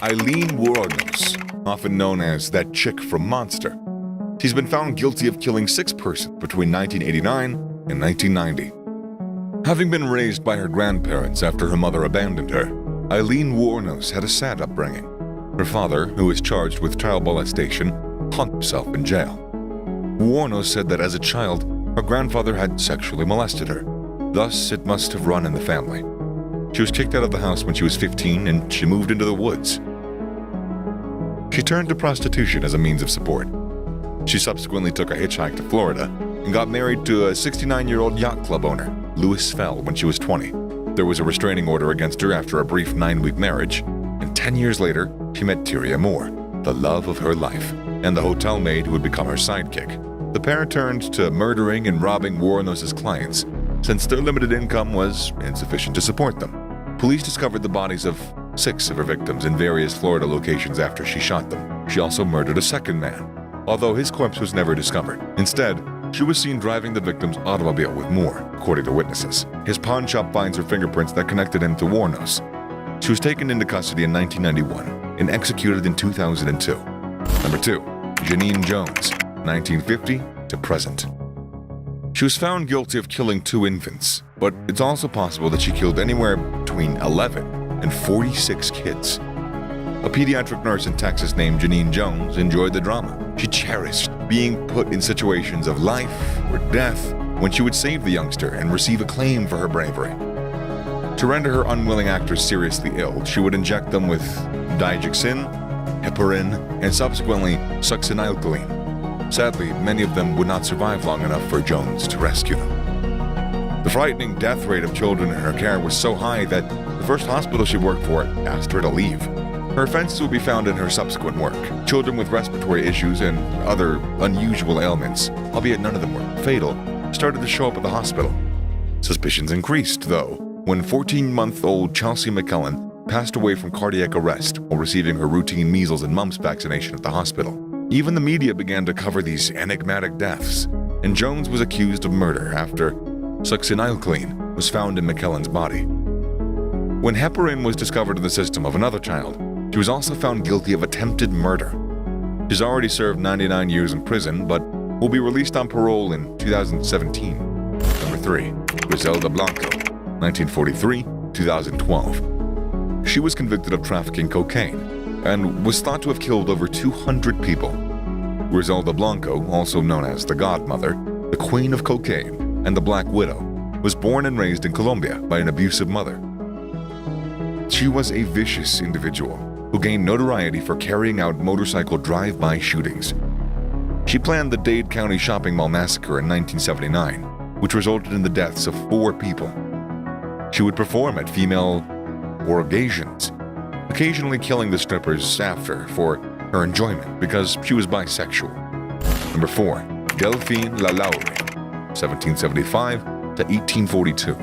Eileen Wuornos, often known as that chick from Monster. She's been found guilty of killing 6 persons between 1989 and 1990. Having been raised by her grandparents after her mother abandoned her, Eileen Wuornos had a sad upbringing. Her father, who was charged with child molestation, hung himself in jail. Wuornos said that as a child, her grandfather had sexually molested her. Thus, it must have run in the family. She was kicked out of the house when she was 15 and she moved into the woods. She turned to prostitution as a means of support. She subsequently took a hitchhike to Florida and got married to a 69-year-old yacht club owner, Louis Fell, when she was 20. There was a restraining order against her after a brief 9-week marriage, and 10 years later, she met Tyria Moore, the love of her life, and the hotel maid who would become her sidekick. The pair turned to murdering and robbing Wuornos' clients, since their limited income was insufficient to support them. Police discovered the bodies of 6 of her victims in various Florida locations after she shot them. She also murdered a second man, although his corpse was never discovered. Instead, she was seen driving the victim's automobile with Moore, according to witnesses. His pawn shop finds her fingerprints that connected him to Wuornos. She was taken into custody in 1991 and executed in 2002. Number 2. Janine Jones, 1950 to present. She was found guilty of killing 2 infants, but it's also possible that she killed anywhere between 11 and 46 kids. A pediatric nurse in Texas named Janine Jones enjoyed the drama. She cherished being put in situations of life or death when she would save the youngster and receive acclaim for her bravery. To render her unwilling actors seriously ill, she would inject them with digoxin, heparin, and subsequently succinylcholine. Sadly, many of them would not survive long enough for Jones to rescue them. The frightening death rate of children in her care was so high that the first hospital she worked for asked her to leave. Her offenses would be found in her subsequent work. Children with respiratory issues and other unusual ailments, albeit none of them were fatal, started to show up at the hospital. Suspicions increased, though, when 14-month-old Chelsea McKellen passed away from cardiac arrest while receiving her routine measles and mumps vaccination at the hospital. Even the media began to cover these enigmatic deaths, and Jones was accused of murder after succinylcholine was found in McKellen's body. When heparin was discovered in the system of another child, she was also found guilty of attempted murder. She's already served 99 years in prison, but will be released on parole in 2017. Number 3. Griselda Blanco, 1943-2012. She was convicted of trafficking cocaine and was thought to have killed over 200 people. Griselda Blanco, also known as the Godmother, the Queen of Cocaine, and the Black Widow, was born and raised in Colombia by an abusive mother. She was a vicious individual who gained notoriety for carrying out motorcycle drive-by shootings. She planned the Dade County shopping mall massacre in 1979, which resulted in the deaths of 4 people. She would perform at female orgasms, occasionally killing the strippers after for her enjoyment because she was bisexual. Number 4. Delphine LaLaurie, 1775 to 1842.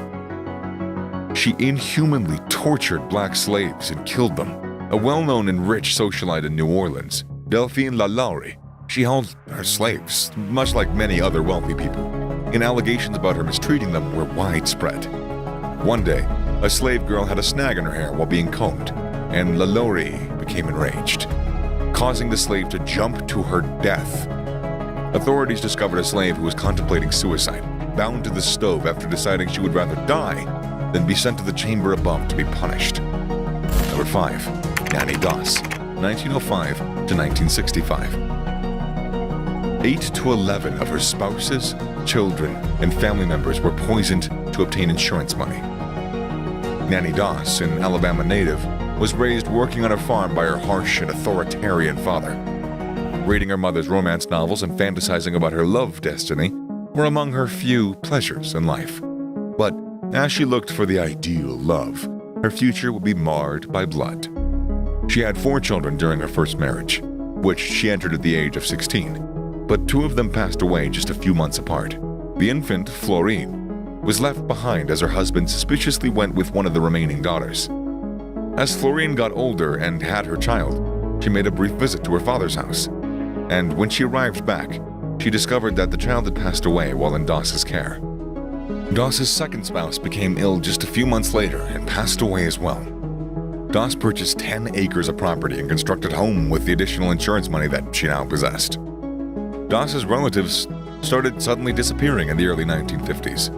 She inhumanly tortured black slaves and killed them. A well-known and rich socialite in New Orleans, Delphine LaLaurie, she held her slaves, much like many other wealthy people, and allegations about her mistreating them were widespread. One day, a slave girl had a snag in her hair while being combed, and LaLaurie became enraged, causing the slave to jump to her death. Authorities discovered a slave who was contemplating suicide, bound to the stove after deciding she would rather die than be sent to the chamber above to be punished. Number 5. Nanny Doss, 1905 to 1965. 8 to 11 of her spouses, children, and family members were poisoned to obtain insurance money. Nanny Doss, an Alabama native, was raised working on a farm by her harsh and authoritarian father. Reading her mother's romance novels and fantasizing about her love destiny were among her few pleasures in life. But as she looked for the ideal love, her future would be marred by blood. She had 4 children during her first marriage, which she entered at the age of 16, but 2 of them passed away just a few months apart. The infant, Florine, was left behind as her husband suspiciously went with one of the remaining daughters. As Florine got older and had her child, she made a brief visit to her father's house, and when she arrived back, she discovered that the child had passed away while in Doss's care. Doss's second spouse became ill just a few months later and passed away as well. Doss purchased 10 acres of property and constructed a home with the additional insurance money that she now possessed. Doss's relatives started suddenly disappearing in the early 1950s.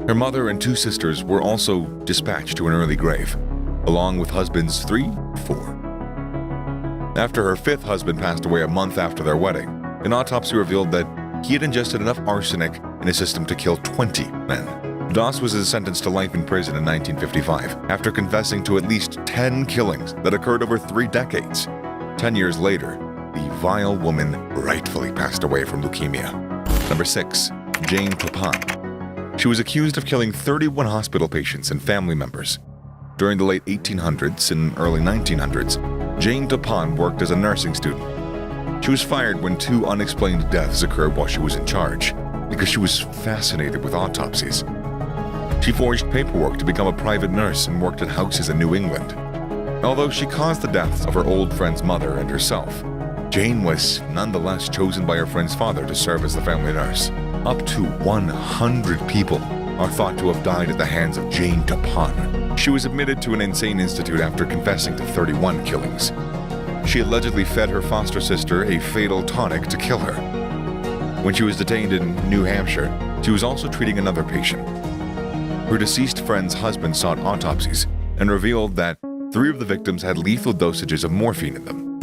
Her mother and 2 sisters were also dispatched to an early grave, along with husbands 3 and 4. After her 5th husband passed away a month after their wedding, an autopsy revealed that he had ingested enough arsenic in his system to kill 20 men. Doss was sentenced to life in prison in 1955 after confessing to at least 10 killings that occurred over 3 decades. 10 years later, the vile woman rightfully passed away from leukemia. Number 6. Jane Toppan. She was accused of killing 31 hospital patients and family members. During the late 1800s and early 1900s, Jane Toppan worked as a nursing student. She was fired when 2 unexplained deaths occurred while she was in charge, because she was fascinated with autopsies. She forged paperwork to become a private nurse and worked at houses in New England. Although she caused the deaths of her old friend's mother and herself, Jane was nonetheless chosen by her friend's father to serve as the family nurse. Up to 100 people are thought to have died at the hands of Jane Toppan. She was admitted to an insane institute after confessing to 31 killings. She allegedly fed her foster sister a fatal tonic to kill her. When she was detained in New Hampshire, she was also treating another patient. Her deceased friend's husband sought autopsies and revealed that 3 of the victims had lethal dosages of morphine in them.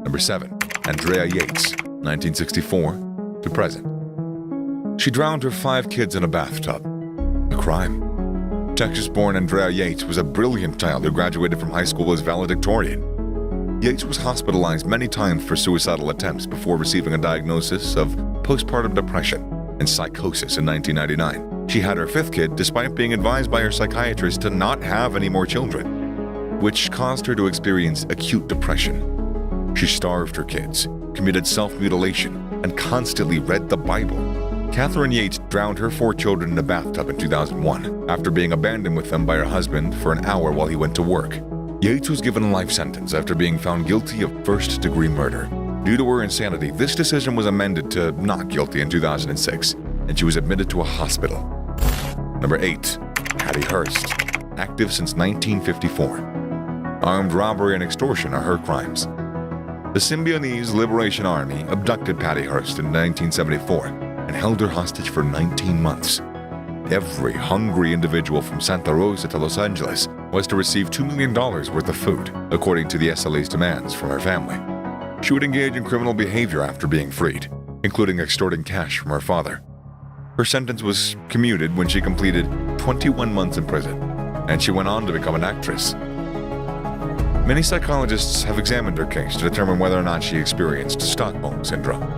Number 7. Andrea Yates, 1964 to present. She drowned her 5 kids in a bathtub. A crime. Texas-born Andrea Yates was a brilliant child who graduated from high school as valedictorian. Yates was hospitalized many times for suicidal attempts before receiving a diagnosis of postpartum depression and psychosis in 1999. She had her 5th kid despite being advised by her psychiatrist to not have any more children, which caused her to experience acute depression. She starved her kids, committed self-mutilation, and constantly read the Bible. Catherine Yates drowned her 4 children in a bathtub in 2001 after being abandoned with them by her husband for an hour while he went to work. Yates was given a life sentence after being found guilty of first-degree murder. Due to her insanity, this decision was amended to not guilty in 2006, and she was admitted to a hospital. Number 8. Patty Hearst, active since 1954. Armed robbery and extortion are her crimes. The Symbionese Liberation Army abducted Patty Hearst in 1974 and held her hostage for 19 months. Every hungry individual from Santa Rosa to Los Angeles was to receive $2 million worth of food, according to the SLA's demands from her family. She would engage in criminal behavior after being freed, including extorting cash from her father. Her sentence was commuted when she completed 21 months in prison, and she went on to become an actress. Many psychologists have examined her case to determine whether or not she experienced Stockholm Syndrome.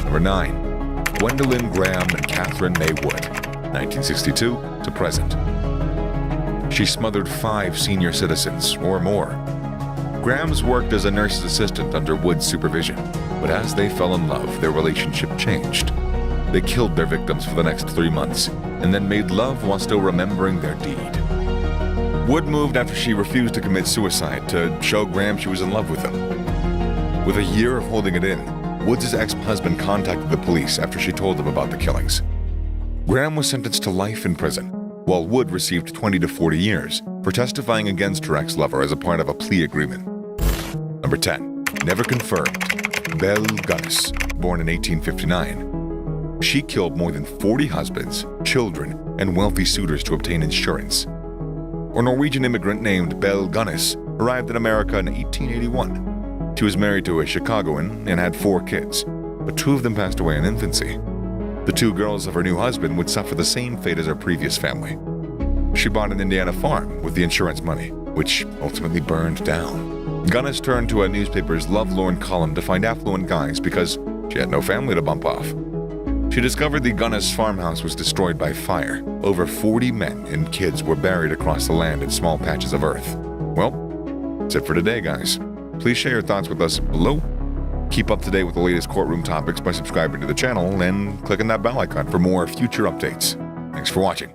Number 9. Gwendolyn Graham and Catherine May Wood, 1962 to present. She smothered 5 senior citizens or more. Graham's worked as a nurse's assistant under Wood's supervision, but as they fell in love, their relationship changed. They killed their victims for the next 3 months and then made love while still remembering their deed. Wood moved after she refused to commit suicide to show Graham she was in love with him. With a year of holding it in, Woods' ex-husband contacted the police after she told them about the killings. Graham was sentenced to life in prison, while Wood received 20 to 40 years for testifying against her ex-lover as a part of a plea agreement. Number 10. Never confirmed. Belle Gunness, born in 1859. She killed more than 40 husbands, children, and wealthy suitors to obtain insurance. A Norwegian immigrant named Belle Gunness arrived in America in 1881. She was married to a Chicagoan and had 4 kids, but 2 of them passed away in infancy. The 2 girls of her new husband would suffer the same fate as her previous family. She bought an Indiana farm with the insurance money, which ultimately burned down. Gunness turned to a newspaper's lovelorn column to find affluent guys because she had no family to bump off. She discovered the Gunness farmhouse was destroyed by fire. Over 40 men and kids were buried across the land in small patches of earth. Well, that's it for today, guys. Please share your thoughts with us below. Keep up to date with the latest courtroom topics by subscribing to the channel and clicking that bell icon for more future updates. Thanks for watching.